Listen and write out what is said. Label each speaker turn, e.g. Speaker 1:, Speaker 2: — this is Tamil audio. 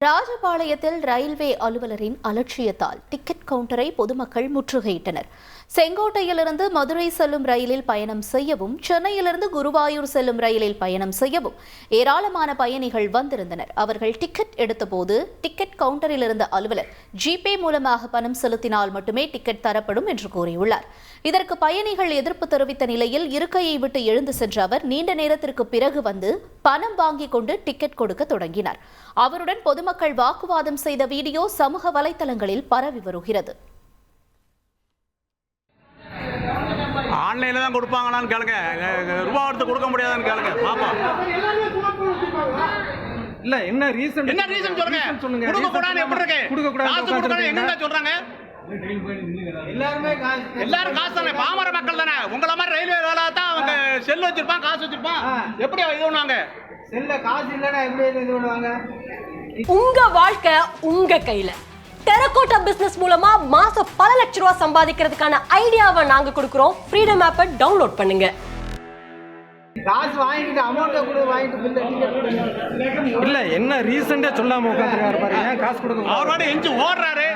Speaker 1: ராஜபாளையத்தில் ரயில்வே அலுவலரின் அலட்சியத்தால் டிக்கெட் கவுண்டரை பொதுமக்கள் முற்றுகையிட்டனர். செங்கோட்டையிலிருந்து மதுரை செல்லும் ரயிலில் பயணம் செய்யவும், சென்னையிலிருந்து குருவாயூர் செல்லும் ரயிலில் பயணம் செய்யவும் ஏராளமான பயணிகள் வந்திருந்தனர். அவர்கள் டிக்கெட் எடுத்தபோது டிக்கெட் கவுண்டரில் இருந்த அலுவலர் ஜிபே மூலமாக பணம் செலுத்தினால் மட்டுமே டிக்கெட் தரப்படும் என்று கூறியுள்ளார். இதற்கு பயணிகள் எதிர்ப்பு தெரிவித்த நிலையில் இருக்கையை விட்டு எழுந்து சென்ற அவர் நீண்ட நேரத்திற்கு பிறகு வந்து பணம் வாங்கிக் கொண்டு டிக்கெட் கொடுக்க தொடங்கினார். அவருடன் பொதுமக்கள் வாக்குவாதம் செய்த வீடியோ சமூக வலைதளங்களில் பரவி வருகிறது.
Speaker 2: ஆன்லைன்ல தான் கொடுப்பாங்களான்னு கேளுங்க, ரூபா எடுத்து கொடுக்க முடியாதான்னு கேளுங்க. பாப்பா
Speaker 3: இல்ல என்ன ரீசன்
Speaker 2: சொல்லுங்க. கொடுக்க கூடாது எப்படி இருக்கு?
Speaker 3: கொடுக்க கூடாது
Speaker 2: காசு கொடுக்கறது எங்க சொல்றாங்க? எல்லாரும் காசு தானே, பாமர மக்கள் தானே. உங்கள மாதிரி ரயில்வே வேலை தான் அவங்க செல் வச்சிருப்பான், காசு வச்சிருப்பான். எப்படி இது பண்ணுவாங்க?
Speaker 3: செல்ல காசு இல்லனா எப்படி இது பண்ணுவாங்க?
Speaker 4: உங்க வாழ்க்கை உங்க கையில. டெரகோட்டா பிசினஸ் மூலமா மாசம் பல லட்சம் ரூபாய் சம்பாதிக்கிறதுக்கான ஐடியாவை நாங்க கொடுக்கிறோம். ஃப்ரீடம் ஆப்பை டவுன்லோட் பண்ணுங்க.
Speaker 3: காசு வாங்கிட்டு அமௌண்ட்டை கூட வாங்கிட்டு பில் டிக்கெட் இல்ல என்ன ரீசன்ட்டா சொல்லாம உட்கார்ந்திருக்காரு பாருங்க. காசு கொடுக்க
Speaker 2: அவர் வாடி எஞ்சி ஓடுறாரு.